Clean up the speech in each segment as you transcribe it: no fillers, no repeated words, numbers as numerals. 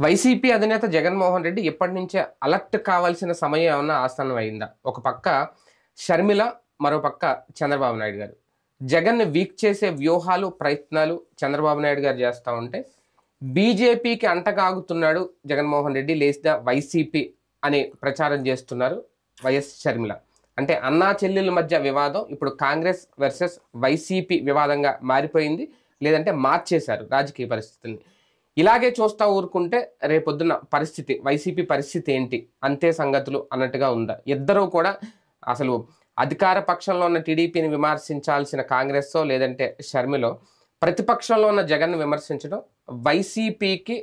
YCP అధినేత జగన్మోహన్ రెడ్డి ఎప్పటి నుంచే అలర్ట్ కావాల్సిన సమయం ఏమన్నా ఆసన్నం అయిందా? ఒక పక్క షర్మిల, మరో పక్క చంద్రబాబు నాయుడు గారు. జగన్ని వీక్ చేసే వ్యూహాలు, ప్రయత్నాలు చంద్రబాబు నాయుడు గారు చేస్తూ ఉంటే, బీజేపీకి అంటగాగుతున్నాడు జగన్మోహన్ రెడ్డి లేదా వైసీపీ అని ప్రచారం చేస్తున్నారు వైఎస్ షర్మిల. అంటే అన్నా చెల్లెళ్ళ మధ్య వివాదం ఇప్పుడు కాంగ్రెస్ వర్సెస్ వైసీపీ వివాదంగా మారిపోయింది, లేదంటే మార్చేశారు రాజకీయ పరిస్థితుల్ని. ఇలాగే చూస్తా ఊరుకుంటే రేపొద్దున పరిస్థితి, వైసీపీ పరిస్థితి ఏంటి, అంతే సంగతులు అన్నట్టుగా ఉందా? ఇద్దరూ కూడా అసలు అధికార పక్షంలో ఉన్న టీడీపీని విమర్శించాల్సిన కాంగ్రెస్ లేదంటే షర్మిలో, ప్రతిపక్షంలో ఉన్న జగన్ను విమర్శించడం వైసీపీకి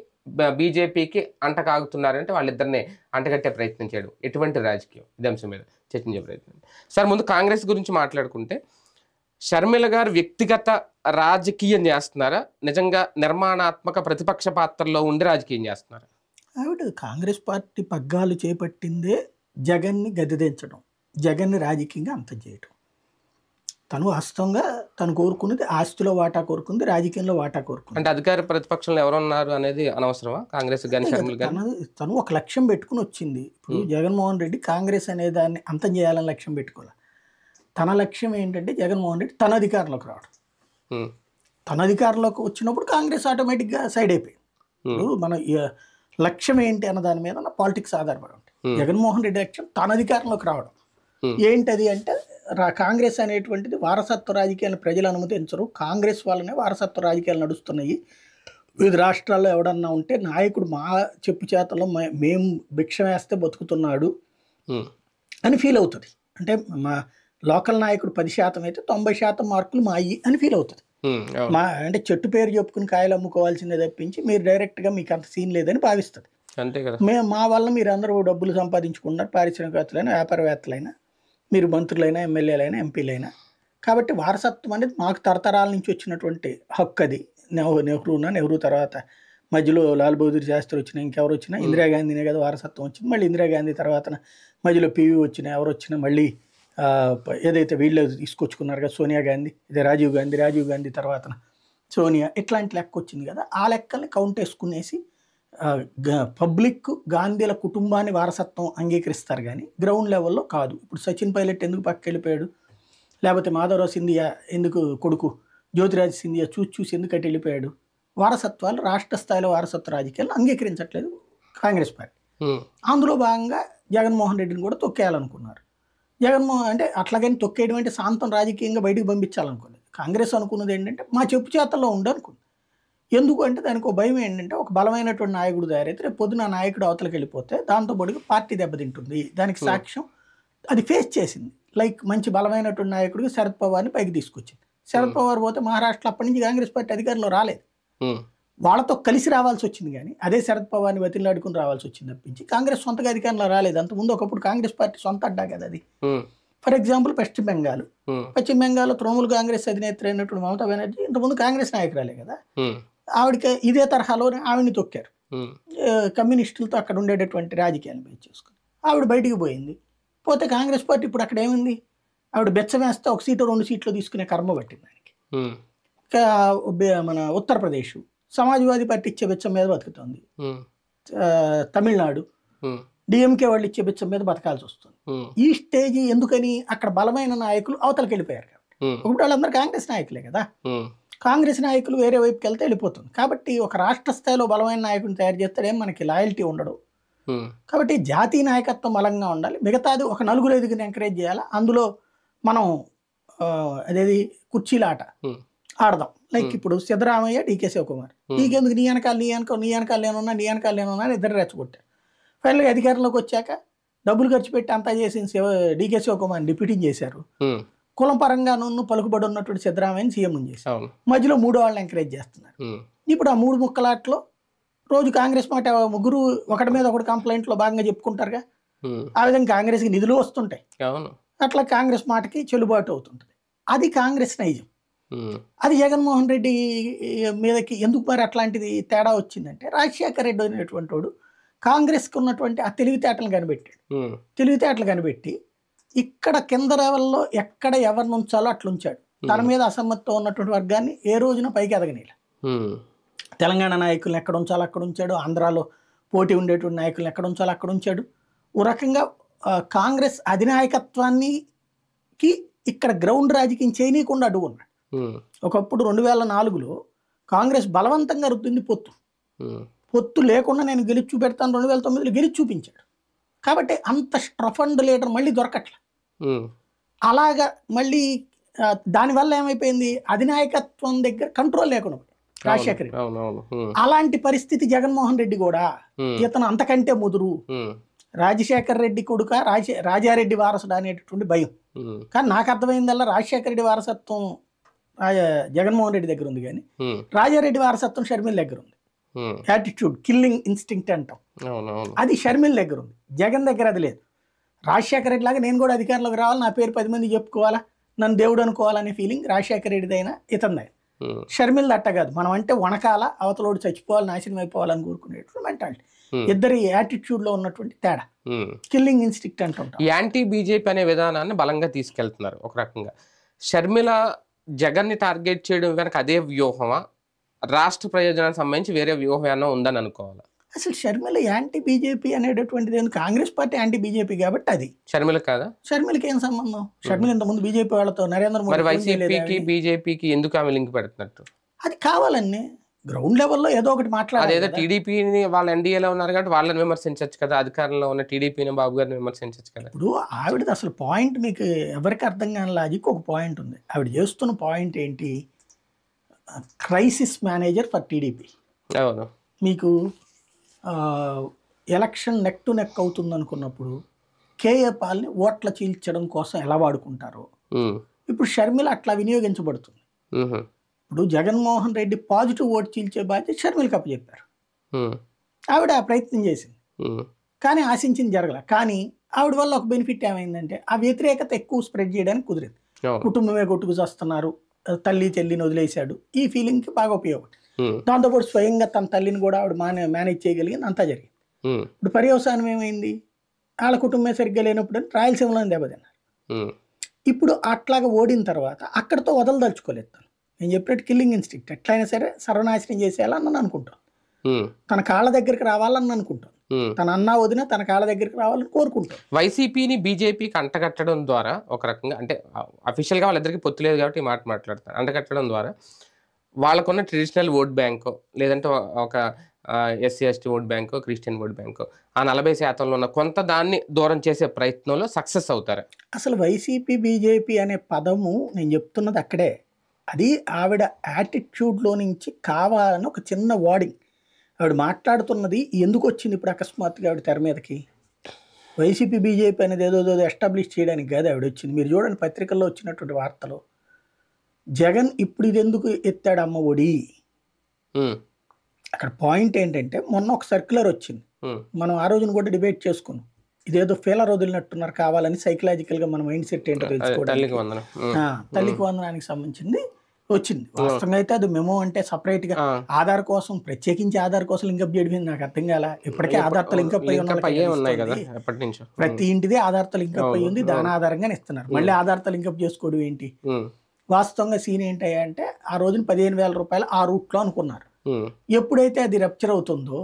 బీజేపీకి అంటకాగుతున్నారంటే వాళ్ళిద్దరిని అంటగట్టే ప్రయత్నం చేయడం ఎటువంటి రాజకీయం? ఇదే అంశం మీద చర్చించే ప్రయత్నం. సార్, ముందు కాంగ్రెస్ గురించి మాట్లాడుకుంటే, షర్మిల గారు వ్యక్తిగత రాజకీయం చేస్తున్నారా, నిజంగా నిర్మాణాత్మక ప్రతిపక్ష పాత్రలో ఉండి రాజకీయం చేస్తున్నారా? ఆవిడ కాంగ్రెస్ పార్టీ పగ్గాలు చేపట్టిందే జగన్ని గద్దెదించడం, జగన్ని రాజకీయంగా అంతం చేయడం. తను వాస్తవంగా తను కోరుకున్నది ఆస్తిలో వాటా కోరుకుంది, రాజకీయంలో వాటా కోరుకుంది. అంటే అధికార ప్రతిపక్షంలో ఎవరున్నారు అనేది అనవసరమా కాంగ్రెస్ కానీ షర్మిల కానీ? తను ఒక లక్ష్యం పెట్టుకుని వచ్చింది. ఇప్పుడు జగన్మోహన్ రెడ్డి కాంగ్రెస్ అనే దాన్ని అంతం చేయాలని లక్ష్యం పెట్టుకోవాలి. తన లక్ష్యం ఏంటంటే జగన్మోహన్ రెడ్డి తన అధికారంలోకి రావడం. తన అధికారంలోకి వచ్చినప్పుడు కాంగ్రెస్ ఆటోమేటిక్గా సైడ్ అయిపోయింది. ఇప్పుడు మన లక్ష్యం ఏంటి అన్న దాని మీద పాలిటిక్స్ ఆధారపడి ఉంటాయి. జగన్మోహన్ రెడ్డి లక్ష్యం తన అధికారంలోకి రావడం. ఏంటది అంటే, కాంగ్రెస్ అనేటువంటిది వారసత్వ రాజకీయాలను ప్రజలు అనుమతించరు, కాంగ్రెస్ వల్లనే వారసత్వ రాజకీయాలు నడుస్తున్నాయి. వివిధ రాష్ట్రాల్లో ఎవడన్నా ఉంటే నాయకుడు మా చెప్పు చేతలో మేము భిక్ష వేస్తే బతుకుతున్నాడు అని ఫీల్ అవుతుంది. అంటే మా లోకల్ నాయకుడు 10% అయితే 90% మార్కులు మాయి అని ఫీల్ అవుతుంది. అంటే చెట్టు పేరు చెప్పుకుని కాయలు అమ్ముకోవాల్సిందే తప్పించి మీరు డైరెక్ట్గా మీకు అంత సీన్ లేదని భావిస్తుంది. మా వల్ల మీరు అందరూ డబ్బులు సంపాదించుకున్నారు, పారిశ్రామికవేత్తలైనా వ్యాపారవేత్తలైనా, మీరు మంత్రులైనా ఎమ్మెల్యేలైనా ఎంపీలైనా. కాబట్టి వారసత్వం అనేది మాకు తరతరాల నుంచి వచ్చినటువంటి హక్కు. అది నెహ్రూ తర్వాత మధ్యలో లాల్ బహదూర్ శాస్త్రి వచ్చినా, ఇంకెవరు వచ్చినా, ఇందిరాగాంధీనే కదా వారసత్వం వచ్చింది. మళ్ళీ ఇందిరాగాంధీ తర్వాత మధ్యలో పివి వచ్చినా, ఎవరు వచ్చినా మళ్ళీ ఏదైతే వీళ్ళు తీసుకొచ్చుకున్నారు కదా సోనియా గాంధీ, ఇదే రాజీవ్ గాంధీ తర్వాత సోనియా, ఇట్లాంటి లెక్క వచ్చింది కదా. ఆ లెక్కల్ని కౌంట్ వేసుకునేసి పబ్లిక్ గాంధీల కుటుంబాన్ని వారసత్వం అంగీకరిస్తారు కానీ గ్రౌండ్ లెవెల్లో కాదు. ఇప్పుడు సచిన్ పైలట్ ఎందుకు పక్కకి వెళ్ళిపోయాడు, లేకపోతే మాధవరావు సింధియా ఎందుకు కొడుకు జ్యోతిరాజ్ సింధియా చూసి ఎందుకు అటు వెళ్ళిపోయాడు? వారసత్వాలు రాష్ట్ర స్థాయిలో వారసత్వ రాజకీయాలు అంగీకరించట్లేదు కాంగ్రెస్ పార్టీ. అందులో భాగంగా జగన్మోహన్ రెడ్డిని కూడా తొక్కేయాలనుకున్నారు. అంటే అట్లాగని తొక్కేయడం అంటే శాంతం రాజకీయంగా బయటికి పంపించాలనుకున్నది. కాంగ్రెస్ అనుకున్నది ఏంటంటే మా చెప్పు చేతల్లో ఉండనుకుంది. ఎందుకు అంటే దానికి ఒక భయం ఏంటంటే, ఒక బలమైనటువంటి నాయకుడు తయారైతే రేపు పొద్దున ఆ నాయకుడు అవతలకి వెళ్ళిపోతే దాంతో పాటుగా పార్టీ దెబ్బతింటుంది. దానికి సాక్ష్యం అది ఫేస్ చేసింది. లైక్ మంచి బలమైనటువంటి నాయకుడికి శరద్ పవార్ని పైకి తీసుకొచ్చింది. శరద్ పవార్ పోతే మహారాష్ట్రలో అప్పటి నుంచి కాంగ్రెస్ పార్టీ అధికారంలో రాలేదు. వాళ్ళతో కలిసి రావాల్సి వచ్చింది కానీ అదే శరద్ పవార్ని బతిలాడుకుని రావాల్సి వచ్చింది తప్పించి కాంగ్రెస్ సొంతగా అధికారంలో రాలేదు. అంతకుముందు ఒకప్పుడు కాంగ్రెస్ పార్టీ సొంత అడ్డా కదా అది. ఫర్ ఎగ్జాంపుల్ పశ్చిమ బెంగాల్లో తృణమూల్ కాంగ్రెస్ అధినేత్రి అయినటువంటి మమతా బెనర్జీ ఇంతకుముందు కాంగ్రెస్ నాయకురాలే కదా. ఆవిడకి ఇదే తరహాలోనే ఆవిడని తొక్కారు. కమ్యూనిస్టులతో అక్కడ ఉండేటటువంటి రాజకీయాన్ని బయట చేసుకుని ఆవిడ బయటికి పోయింది. పోతే కాంగ్రెస్ పార్టీ ఇప్పుడు అక్కడ ఏముంది, ఆవిడ బెచ్చం వేస్తే 1 సీటు 2 సీట్లు తీసుకునే కర్మ పట్టింది దానికి. మన ఉత్తరప్రదేశ్ సమాజ్వాదీ పార్టీ ఇచ్చే బెచ్చం మీద బతుకుతుంది. తమిళనాడు డిఎంకే వాళ్ళు ఇచ్చే బెచ్చం మీద బతకాల్సి వస్తుంది. ఈ స్టేజ్ ఎందుకని, అక్కడ బలమైన నాయకులు అవతలకి వెళ్ళిపోయారు కాబట్టి. ఇప్పుడు వాళ్ళందరూ కాంగ్రెస్ నాయకులే కదా. కాంగ్రెస్ నాయకులు వేరే వైపుకి వెళ్తే వెళ్ళిపోతుంది. కాబట్టి ఒక రాష్ట్ర స్థాయిలో బలమైన నాయకుడిని తయారు చేస్తే మనకి లాయల్టీ ఉండడు. కాబట్టి జాతీయ నాయకత్వం బలంగా ఉండాలి. మిగతాది ఒక 4-5 ఎంకరేజ్ చేయాలి. అందులో మనం అదేది కుర్చీలాట ఆడదాం. లైక్ ఇప్పుడు సిద్ధరామయ్య, డీకే శివకుమార్, నీకెందుకు నీ వెనకాల నేనున్నా ఇద్దరు రెచ్చగొట్టారు. ఫైనల్గా అధికారంలోకి వచ్చాక డబ్బులు ఖర్చు పెట్టి అంతా చేసిన డీకే శివకుమార్ డిప్యూటీ చేశారు. కులం పరంగా పలుకుబడి ఉన్నటువంటి సిద్ధరామయ్యని సీఎం చేశారు. మధ్యలో 3 వాళ్ళని ఎంకరేజ్ చేస్తున్నారు. ఇప్పుడు ఆ 3 ముక్కలాట్లో రోజు కాంగ్రెస్ మాట ముగ్గురు ఒకటి మీద ఒకటి కంప్లైంట్లో భాగంగా చెప్పుకుంటారుగా. ఆ విధంగా కాంగ్రెస్కి నిధులు వస్తుంటాయి. అట్లా కాంగ్రెస్ మాటకి చెల్లుబాటు అవుతుంటుంది. అది కాంగ్రెస్ నైజం. అది జగన్మోహన్ రెడ్డి మీదకి ఎందుకు మరి అట్లాంటిది తేడా వచ్చిందంటే, రాజశేఖర రెడ్డి అనేటువంటి వాడు కాంగ్రెస్కి ఉన్నటువంటి ఆ తెలివితేటలు కనిపెట్టి ఇక్కడ కింద లెవెల్లో ఎక్కడ ఎవరిని ఉంచాలో అట్లా ఉంచాడు. తన మీద అసమ్మతితో ఉన్నటువంటి వర్గాన్ని ఏ రోజున పైకి ఎదగనీల. తెలంగాణ నాయకులను ఎక్కడ ఉంచాలో అక్కడ ఉంచాడు. ఆంధ్రాలో పోటీ ఉండేటువంటి నాయకులను ఎక్కడ ఉంచాలో అక్కడ ఉంచాడు. ఓ రకంగా కాంగ్రెస్ అధినాయకత్వానికి ఇక్కడ గ్రౌండ్ రాజకీయం చేయనీయకుండా అడ్డుకున్నాడు. ఒకప్పుడు 2004లో కాంగ్రెస్ బలవంతంగా రుద్దింది పొత్తు లేకుండా నేను గెలిచి చూపెడతాను 2009లో గెలిచి చూపించాడు. కాబట్టి అంత స్ట్రఫండ్ లీడర్ మళ్ళీ దొరకట్ల. అలాగా మళ్ళీ దానివల్ల ఏమైపోయింది, అధినాయకత్వం దగ్గర కంట్రోల్ లేకుండా రాజశేఖర రెడ్డి. అలాంటి పరిస్థితి జగన్మోహన్ రెడ్డి కూడా, ఇతను అంతకంటే ముదురు, రాజశేఖర రెడ్డి కొడుక రాజారెడ్డి వారసుడు అనేటటువంటి భయం. కానీ నాకు అర్థమైందల్లా రాజశేఖర రెడ్డి వారసత్వం జగన్మోహన్ రెడ్డి దగ్గర ఉంది, కానీ రాజారెడ్డి వారసత్వం షర్మిల దగ్గర ఉంది. యాటిట్యూడ్, కిల్లింగ్ ఇన్స్టింక్ట్ అంటాం, అది షర్మిల దగ్గర ఉంది, జగన్ దగ్గర అది లేదు. రాజశేఖర రెడ్డి లాగా నేను కూడా అధికారంలోకి రావాలి, నా పేరు 10 మంది చెప్పుకోవాలా, నన్ను దేవుడు అనుకోవాలనే ఫీలింగ్ రాజశేఖర రెడ్డిదైనా ఇతనిదైనా. షర్మిల అట్ట కాదు, మనం అంటే వణకాల, అవతలోడు చచ్చిపోవాలి, నాశనం అయిపోవాలని కోరుకునేటువంటి మెంటాలిటీ. ఇద్దరి యాటిట్యూడ్ లో ఉన్నటువంటి తేడా, కిల్లింగ్ ఇన్స్టింక్ట్ అంటుంటాం. యాంటీ బీజేపీ అనే విధానాన్ని బలంగా తీసుకెళ్తున్నారు ఒక రకంగా. షర్మిల జగన్ ని టార్గెట్ చేయడం వెనక అదే వ్యూహమా, రాష్ట్ర ప్రయోజనానికి సంబంధించి వేరే వ్యూహం ఏమన్నా ఉందని అనుకోవాలా? అసలు షర్మిల యాంటీ బీజేపీ అనేటటువంటిది కాంగ్రెస్ పార్టీ యాంటీ బీజేపీ కాబట్టి అది షర్మిల కాదా? షర్మిలకి ఏం సంబంధం? షర్మిల ఇంతకుముందు బీజేపీ వాళ్ళతో నరేంద్ర మోదీ వైసీపీకి బీజేపీకి ఎందుకు ఆమె లింక్ పెడుతున్నట్టు? అది కావాలని గ్రౌండ్ లెవెల్లో ఏదో ఒకటి మాట్లాడాలి. అదేదో టీడీపీని వాళ్ళు ఎన్డీఏలో ఉన్నారు కాబట్టి వాళ్ళని విమర్శించవచ్చు కదా, అధికారంలో ఉన్న టీడీపీని బాబు గారిని విమర్శించవచ్చు కదా. ఇప్పుడు ఆవిడది అసలు పాయింట్ మీకు ఎవరికి అర్థం కాని లాజిక్ ఒక పాయింట్ ఉంది. ఆవిడ చేస్తున్న పాయింట్ ఏంటి, క్రైసిస్ మేనేజర్ ఫర్ టీడీపీ. అవును, మీకు ఎలక్షన్ నెక్ టు నెక్ అవుతుంది అనుకున్నప్పుడు కేఏ పాల్ని ఓట్ల చీల్చడం కోసం ఎలా వాడుకుంటారో ఇప్పుడు షర్మిల అట్లా వినియోగించబడుతుంది. ఇప్పుడు జగన్మోహన్ రెడ్డి పాజిటివ్ ఓటు చీల్చే బాధ్యత షర్మిలకి అప్పచెప్పారు. ఆవిడ ఆ ప్రయత్నం చేసింది, కానీ ఆశించింది జరగల. కానీ ఆవిడ వల్ల ఒక బెనిఫిట్ ఏమైందంటే ఆ వ్యతిరేకత ఎక్కువ స్ప్రెడ్ చేయడానికి కుదిరింది. కుటుంబమే కొట్టుకు చేస్తున్నారు, తల్లి చెల్లిని వదిలేశాడు, ఈ ఫీలింగ్కి బాగా ఉపయోగం. దాంతోపాటు స్వయంగా తన తల్లిని కూడా ఆవిడ మేనేజ్ చేయగలిగింది, అంతా జరిగింది. ఇప్పుడు పర్యవసానం ఏమైంది, వాళ్ళ కుటుంబం సరిగ్గా లేనప్పుడు రాయలసీమలో దెబ్బతిన్నారు. ఇప్పుడు అట్లాగా ఓడిన తర్వాత అక్కడతో వదలదలుచుకోలేదు. తను నేను చెప్పినట్టు కిల్లింగ్ ఇన్స్టింక్ట్ ఎట్లయినా సరే సర్వనాశనం చేసేయాలని నన్ను అనుకుంటాను. తన కాళ్ళ దగ్గరికి రావాలని అనుకుంటాను. తన అన్న వదిన తన కాళ్ళ దగ్గరికి రావాలని కోరుకుంటాను. వైసీపీని బీజేపీకి అంటగట్టడం ద్వారా ఒక రకంగా, అంటే అఫీషియల్గా వాళ్ళిద్దరికి పొత్తు లేదు కాబట్టి ఈ మాట మాట్లాడతారు, అంటగట్టడం ద్వారా వాళ్ళకున్న ట్రెడిషనల్ ఓట్ బ్యాంకు, లేదంటే ఒక SC ST vote bank, Christian vote bank, ఆ 40% ఉన్న కొంత దాన్ని దూరం చేసే ప్రయత్నంలో సక్సెస్ అవుతారు. అసలు వైసీపీ బీజేపీ అనే పదము నేను చెప్తున్నది అక్కడే, అది ఆవిడ యాటిట్యూడ్లో నుంచి కావాలని ఒక చిన్న వార్డింగ్. ఆవిడ మాట్లాడుతున్నది ఎందుకు వచ్చింది ఇప్పుడు అకస్మాత్తుగా ఆవిడ తెర మీదకి, వైసీపీ బీజేపీ అనేది ఏదో ఎస్టాబ్లిష్ చేయడానికి కాదు ఆవిడ వచ్చింది. మీరు చూడండి పత్రికల్లో వచ్చినటువంటి వార్తలు, జగన్ ఇప్పుడు ఇది ఎందుకు ఎత్తాడు అమ్మ ఒడి. అక్కడ పాయింట్ ఏంటంటే మొన్న ఒక సర్క్యులర్ వచ్చింది, మనం ఆ రోజున కూడా డిబేట్ చేసుకున్నాం, ఇదేదో ఫెయిలర్ వదిలినట్టున్నారు కావాలని, సైకలాజికల్ గా మన మైండ్ సెట్ ఏంటో తెలుసుకోవడానికి తల్లికి వందనానికి సంబంధించింది వచ్చింది. వాస్తవంగా అయితే అది మెమో అంటే సపరేట్ గా ఆధార్ కోసం, ప్రత్యేకించి ఆధార్ కోసం లింకప్ చేయడం నాకు అర్థం కాల. ఇప్పటికే ఆధార్తో లింకప్ అయ్యి ప్రతి ఇంటిది ఆధార్తో లింకప్ అయ్యి ఉంది, దాని ఆధారంగానే ఇస్తున్నారు. మళ్ళీ ఆధార్తో లింకప్ చేసుకోవడం ఏంటి? వాస్తవంగా సీన్ ఏంటంటే ఆ రోజున 15,000 రూపాయలు ఆ రూట్లో అనుకున్నారు. ఎప్పుడైతే అది రప్చర్ అవుతుందో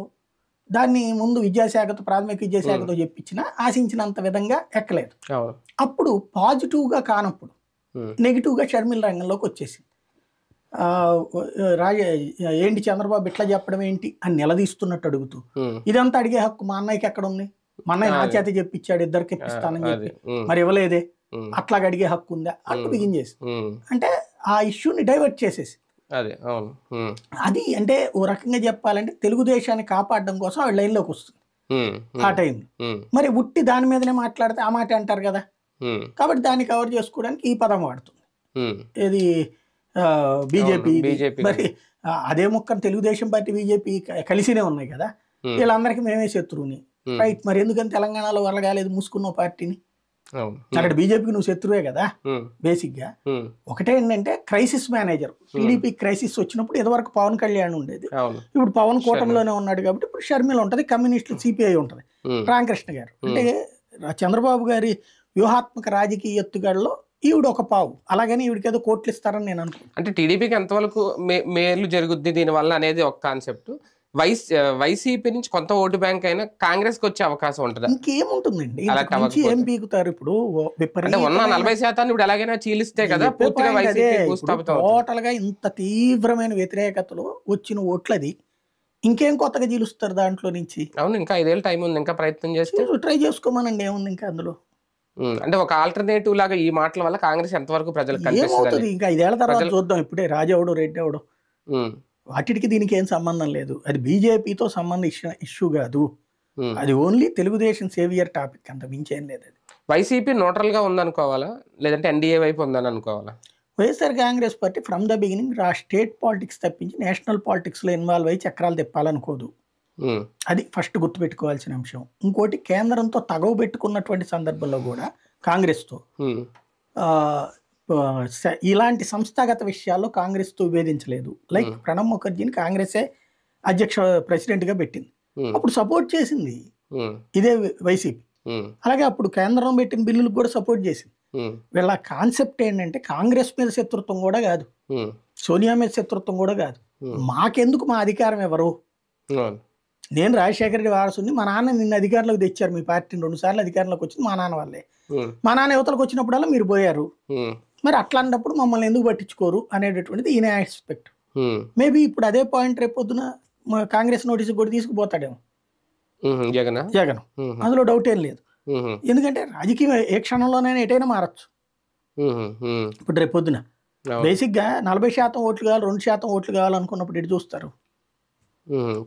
దాన్ని ముందు విద్యాశాఖతో, ప్రాథమిక విద్యాశాఖతో చెప్పించినా ఆశించినంత విధంగా ఎక్కలేదు. అప్పుడు పాజిటివ్గా కానప్పుడు నెగిటివ్గా షర్మిల రంగంలోకి వచ్చేసింది. ఏంటి చంద్రబాబు ఇట్లా చెప్పడం ఏంటి అని నిలదీస్తున్నట్టు అడుగుతూ, ఇదంతా అడిగే హక్కు మా అన్నయ్యకి ఎక్కడ ఉంది, మా అన్నయ్య నా చేత చెప్పించాడు, ఇద్దరికి ఇప్పిస్తానని చెప్పి మరి ఇవ్వలేదే, అట్లాగా అడిగే హక్కు ఉందా అంటూ బిగిన్ చేసి, అంటే ఆ ఇష్యూని డైవర్ట్ చేసేసి, అది అంటే ఓ రకంగా చెప్పాలంటే తెలుగుదేశాన్ని కాపాడడం కోసం ఆవిడ లైన్లోకి వస్తుంది ఆ టైం. మరి ఉట్టి దాని మీదనే మాట్లాడితే ఆ మాట అంటారు కదా, కాబట్టి దాన్ని కవర్ చేసుకోవడానికి ఈ పదం వాడుతుంది. ఇది బీజేపీ. మరి అదే మొక్క తెలుగుదేశం పార్టీ బీజేపీ కలిసినే ఉన్నాయి కదా, వీళ్ళందరికీ మేమే శత్రువుని, రైట్. మరి ఎందుకని తెలంగాణలో వరగాలేదు మూసుకున్న పార్టీని, అక్కడ బీజేపీకి నువ్వు శత్రువే కదా బేసిక్ గా. ఒకటే ఏంటంటే క్రైసిస్ మేనేజర్, టీడీపీ క్రైసిస్ వచ్చినప్పుడు ఇదివరకు పవన్ కళ్యాణ్ ఉండేది, ఇప్పుడు పవన్ కూటమిలోనే ఉన్నాడు కాబట్టి ఇప్పుడు షర్మిల ఉంటది, కమ్యూనిస్టులు సిపిఐ ఉంటది, రామకృష్ణ గారు. అంటే చంద్రబాబు గారి వ్యూహాత్మక రాజకీయ ఎత్తుగడలో ఈవిడ ఒక పావు, అలాగని ఈవిడికి ఏదో కోట్లు ఇస్తారని నేను అనుకుంటున్నాను. అంటే టీడీపీకి ఎంతవరకు మేలు జరుగుద్ది దీనివల్ల అనేది ఒక కాన్సెప్ట్, వైసీపీ నుంచి కొంత ఓటు బ్యాంక్ అయినా కాంగ్రెస్ కి వచ్చే అవకాశం ఉంటుందా? ఇంకేముంటుందండి, అలా ఇంతకు మించి ఏం పీకుతారు ఇప్పుడు? అంటే ఉన్న 40% ఇప్పుడు ఎలాగైనా చీలిస్తే కదా పూర్తిగా వైసీపీ భూస్థాపితం అవుతుంది. టోటల్ గా ఇంత తీవ్రమైన వ్యతిరేకతలో వచ్చిన ఓట్లది, ఇంకేం కొత్తగా చీలుస్తారు దాంట్లో నుంచి? అవును, ఇంకా 5 ఏళ్ళు టైం ఉంది, ఇంకా ప్రయత్నం చేస్తే ట్రై చేసుకోమనండి, ఏముంది ఇంకా అందులో. అంటే ఒక ఆల్టర్నేటివ్ లాగా ఈ మాటల వల్ల కాంగ్రెస్ ఎంతవరకు ప్రజలకు కనిపిస్తుంది? ఏమవుతుంది ఇంకా 5 ఏళ్ల తర్వాత చూద్దాం. ఇప్పుడే రాజెవడు రెడ్డి ఎవడు, వాటికి దీనికి ఏం సంబంధం లేదు. అది బీజేపీతో సంబంధించిన ఇష్యూ కాదు, అది ఓన్లీ తెలుగుదేశం సేవియర్ టాపిక్, అంత మించేం లేదు. అది వైసీపీ న్యూట్రల్ గా ఉందనుకోవాలా, లేదంటే ఎన్డీఏ వైపు ఉందని అనుకోవాలా? YSR Congress party from the beginning state politics తప్పించి నేషనల్ పాలిటిక్స్లో ఇన్వాల్వ్ అయ్యి చక్రాలు తిప్పాలనుకోదు. అది ఫస్ట్ గుర్తుపెట్టుకోవాల్సిన అంశం. ఇంకోటి, కేంద్రంతో తగవు పెట్టుకున్నటువంటి సందర్భంలో కూడా కాంగ్రెస్తో ఇలాంటి సంస్థాగత విషయాల్లో కాంగ్రెస్తో విభేదించలేదు. లైక్ ప్రణబ్ ముఖర్జీని కాంగ్రెసే ప్రెసిడెంట్గా పెట్టింది, అప్పుడు సపోర్ట్ చేసింది ఇదే వైసీపీ. అలాగే అప్పుడు కేంద్రం పెట్టిన బిల్లులకు కూడా సపోర్ట్ చేసింది. వీళ్ళ కాన్సెప్ట్ ఏంటంటే కాంగ్రెస్ మీద శత్రుత్వం కూడా కాదు, సోనియా మీద శత్రుత్వం కూడా కాదు, మాకెందుకు మా అధికారం ఎవరు, నేను రాజశేఖర రెడ్డి వారసుని, మా నాన్న నిన్న అధికారంలోకి తెచ్చారు, మీ పార్టీని 2 సార్లు అధికారంలోకి వచ్చింది మా నాన్న వల్లే, మా నాన్న యువతలకు వచ్చినప్పుడల్లా మీరు పోయారు, మరి అట్లాంటప్పుడు మమ్మల్ని ఎందుకు పట్టించుకోరు అనేటటువంటిది ఈయన ఆస్పెక్ట్. మేబీ ఇప్పుడు అదే పాయింట్ రేపు పొద్దున కాంగ్రెస్ నోటీస్ కూడా తీసుకుపోతాడేమో జగన్, అందులో డౌట్ ఏం లేదు. ఎందుకంటే రాజకీయం ఏ క్షణంలోనైనా ఎటైనా మారచ్చు. ఇప్పుడు రేపు పొద్దున బేసిక్గా 40% ఓట్లు కావాలి, 2% ఓట్లు కావాలనుకున్నప్పుడు ఎటు చూస్తారు?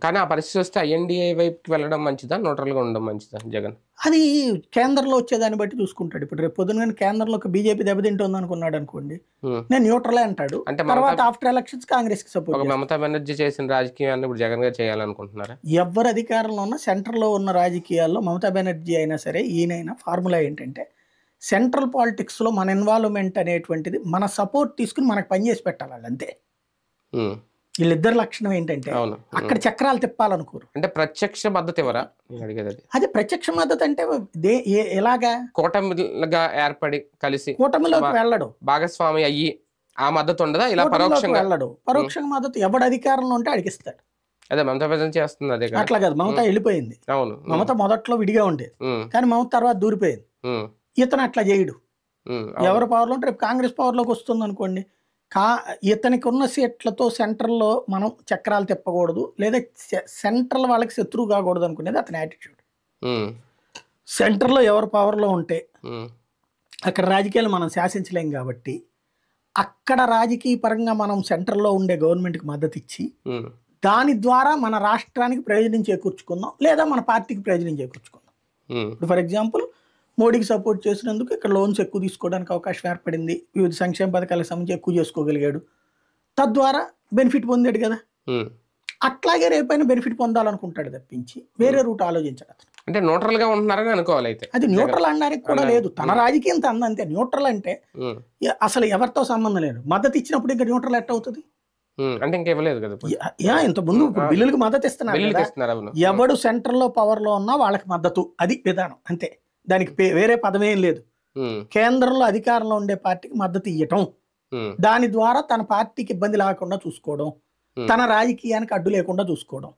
కానీ ఆ పరిస్థితి వస్తే ఐఎన్డీఏ వైపుకి వెళ్ళడం మంచిదా, న్యూట్రల్గా ఉండడం మంచిదా జగన్? అది కేంద్రంలో వచ్చేదాన్ని బట్టి చూసుకుంటాడు. ఇప్పుడు రేపు పొద్దున కేంద్రంలో బీజేపీ దెబ్బతింటుంది అనుకున్నాడు అనుకోండి, నేను న్యూట్రలే అంటాడు. అంటే తర్వాత ఆఫ్టర్ ఎలక్షన్స్ కాంగ్రెస్ కి సపోర్ట్. మమతా బెనర్జీ చేసిన రాజకీయాన్ని ఇప్పుడు జగన్ గారు చేయాలనుకుంటున్నారా? ఎవరు అధికారంలో ఉన్న సెంట్రల్లో ఉన్న రాజకీయాల్లో మమతా బెనర్జీ అయినా సరే ఈయనైనా ఫార్ములా ఏంటంటే సెంట్రల్ పాలిటిక్స్లో మన ఇన్వాల్వ్మెంట్ అనేటువంటిది మన సపోర్ట్ తీసుకుని మనకు పనిచేసి పెట్టాలి, అంతే. వీళ్ళిద్దరు లక్షణం ఏంటంటే అక్కడ చక్రాలు తిప్పాలనుకోరు. అంటే ప్రత్యక్ష మద్దతు ఎవరా అడిగేది? అదే ప్రత్యక్ష మద్దతు అంటే ఎలాగా? కూటమిగా ఏర్పడి కలిసి కూటమిలోకి వెళ్ళడు, భాగస్వామి అయ్యి ఆ మద్దతు ఉండదా? ఇలా పరోక్షంగా వెళ్ళడు. పరోక్ష మద్దతు ఎవడు అధికారంలో ఉంటే అడిగిస్తాడు. అదే మమతా బెనర్జీ చేస్తుంది అదే. అట్లా కాదు, మమత వెళ్ళిపోయింది. అవును, మమత మొదట్లో విడిగా ఉండేది, కానీ మమత తర్వాత దూరిపోయింది. ఇతను అట్లా చేయడు. ఎవరు పవర్లో ఉంటే రేపు కాంగ్రెస్ పవర్లోకి వస్తుంది అనుకోండి, ఇతనికి ఉన్న సీట్లతో సెంట్రల్లో మనం చక్రాలు తిప్పకూడదు, లేదా సెంట్రల్ వాళ్ళకి శత్రువు కాకూడదు అనుకునేది అతని యాటిట్యూడ్. సెంట్రల్లో ఎవరు పవర్లో ఉంటే అక్కడ రాజకీయాలు మనం శాసించలేం కాబట్టి అక్కడ రాజకీయ పరంగా మనం సెంట్రల్లో ఉండే గవర్నమెంట్కి మద్దతు ఇచ్చి దాని ద్వారా మన రాష్ట్రానికి ప్రయోజనం చేకూర్చుకుందాం, లేదా మన పార్టీకి ప్రయోజనం చేకూర్చుకుందాం. ఇప్పుడు ఫర్ ఎగ్జాంపుల్ మోడీకి సపోర్ట్ చేసినందుకు ఇక్కడ లోన్స్ ఎక్కువ తీసుకోవడానికి అవకాశం ఏర్పడింది, వివిధ సంక్షేమ పథకాలకు సంబంధించి ఎక్కువ చేసుకోగలిగాడు, తద్వారా బెనిఫిట్ పొందాడు కదా. అట్లాగే రేపైనా బెనిఫిట్ పొందాలనుకుంటాడు తప్పించి వేరే రూట్ ఆలోచించాడు అతను. అంటే న్యూట్రల్ గా ఉంటున్నారని అనుకోవాలి. అయితే అది న్యూట్రల్ అనడానికి కూడా లేదు, తన రాజకీయం అంతే. న్యూట్రల్ అంటే అసలు ఎవరితో సంబంధం లేదు, మద్దతు ఇచ్చినప్పుడు ఇంకా న్యూట్రల్ ఎట్ అవుతుంది? అంటే ఇంకా ఇవ్వలేదు కదా ఇంత ముందు. బిల్లులకు మద్దతు ఇస్తున్నారు, ఎవడు సెంటర్ లో పవర్ లో ఉన్నా వాళ్ళకి మద్దతు, అది విధానం అంతే. దానికి వేరే పదమేం లేదు. కేంద్రంలో అధికారంలో ఉండే పార్టీకి మద్దతు ఇవ్వటం, దాని ద్వారా తన పార్టీకి ఇబ్బంది లేకుండా చూసుకోవడం, తన రాజకీయానికి అడ్డు లేకుండా చూసుకోవడం,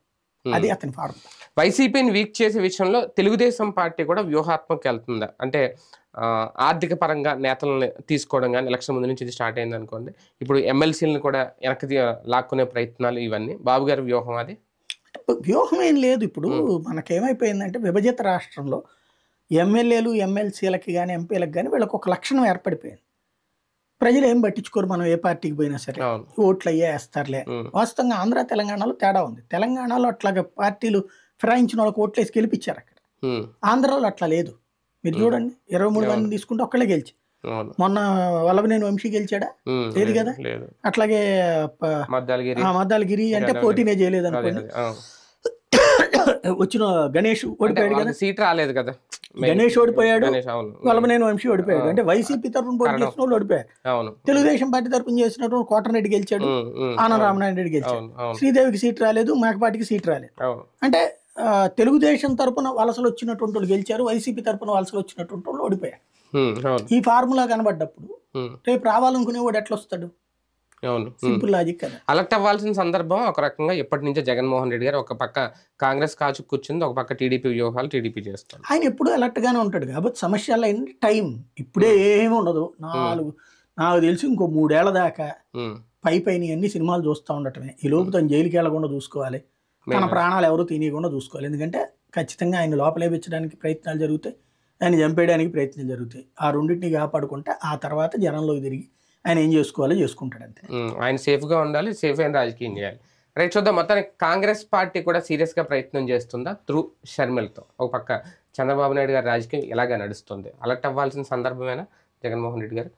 అది అతని ఫార్ములా. వైసీపీని వీక్ చేసే విషయంలో తెలుగుదేశం పార్టీ కూడా వ్యూహాత్మక వెళ్తుందా? అంటే ఆర్థిక పరంగా నేతలను తీసుకోవడం కానీ ఎలక్షన్ ముందు నుంచి ఇది స్టార్ట్ అయింది అనుకోండి, ఇప్పుడు ఎమ్మెల్సీలను కూడా వెనక్కి లాక్కునే ప్రయత్నాలు, ఇవన్నీ బాబు గారి వ్యూహం. అది వ్యూహం ఏం లేదు. ఇప్పుడు మనకేమైపోయిందంటే విభజిత రాష్ట్రంలో ఎమ్మెల్యేలు ఎమ్మెల్సీలకి కానీ ఎంపీలకు కానీ వీళ్ళకి ఒక లక్షణం ఏర్పడిపోయింది. ప్రజలు ఏం పట్టించుకోరు, మనం ఏ పార్టీకి పోయినా సరే ఓట్లు అయ్యే వేస్తారులే. వాస్తవంగా ఆంధ్ర తెలంగాణలో తేడా ఉంది. తెలంగాణలో అట్లాగే పార్టీలు ఫిరాయించిన వాళ్ళకి ఓట్లు వేసి గెలిపించారు అక్కడ. ఆంధ్రాలో అట్లా లేదు. మీరు చూడండి, 23 మంది తీసుకుంటే ఒక్కళ్ళే గెలిచి, మొన్న వల్లభనేని వంశీ గెలిచాడా? లేదు కదా. అట్లాగే మద్దాలగిరి అంటే పోటీనే చేయలేదు అనుకోండి. వచ్చిన గణేష్ ఓడిపోయాడు కదా, సీట్ రాలేదు కదా. గణేష్ ఓడిపోయాడు, వల్లభనేని వంశీ ఓడిపోయాడు. అంటే వైసీపీ తరఫున పోటీ చేసిన వాళ్ళు ఓడిపోయారు. తెలుగుదేశం పార్టీ తరఫున చేసినటువంటి కోటరెడ్డి గెలిచాడు, ఆనంద రామనారాయణ రెడ్డి గెలిచాడు, శ్రీదేవికి సీట్ రాలేదు, మేకపాటికి సీట్ రాలేదు. అంటే తెలుగుదేశం తరఫున వలసలు వచ్చినటువంటి వాళ్ళు గెలిచారు, వైసీపీ తరఫున వలసలు వచ్చినటువంటి వాళ్ళు ఓడిపోయారు. ఈ ఫార్ములా కనబడ్డప్పుడు రేపు రావాలనుకునేవాడు ఎట్లా వస్తాడు? అవును. సింపుల్ లాజిక్ కదా. అలర్ట్ అవ్వాల్సిన సందర్భం ఒక రకంగా ఎప్పటి నుంచో జగన్మోహన్ రెడ్డి గారు ఒక పక్క కాంగ్రెస్ కాచు కూర్చుంది, ఒక పక్క టీడీపీ వ్యూహాలు టీడీపీ చేస్తుంది. ఆయన ఎప్పుడూ అలర్ట్గానే ఉంటాడు కాబట్టి సమస్యలు ఏంటి టైం ఇప్పుడే ఏమీ ఉండదు. నాకు తెలిసి ఇంకో 3 ఏళ్ల దాకా పైన అన్ని సినిమాలు చూస్తూ ఉండటమే. ఈ లోపు తను జైలుకి వెళ్లకుండా చూసుకోవాలి, తన ప్రాణాలు ఎవరు తీయకుండా చూసుకోవాలి. ఎందుకంటే ఖచ్చితంగా ఆయన లోపలేపించడానికి ప్రయత్నాలు జరుగుతాయి, ఆయన చంపేయడానికి ప్రయత్నాలు జరుగుతాయి. ఆ రెండింటిని కాపాడుకుంటే ఆ తర్వాత జనంలోకి తిరిగి ఆయన ఏం చేసుకోవాలో చేసుకుంటాడు అంతే. ఆయన సేఫ్గా ఉండాలి, సేఫ్ అయిన రాజకీయం చేయాలి. రైట్, చూద్దాం. మొత్తానికి కాంగ్రెస్ పార్టీ కూడా సీరియస్గా ప్రయత్నం చేస్తుందా త్రూ షర్మిలతో? ఒక పక్క చంద్రబాబు నాయుడు గారి రాజకీయం ఎలాగా నడుస్తుంది? అలర్ట్ అవ్వాల్సిన సందర్భమేనా జగన్మోహన్ రెడ్డి గారు?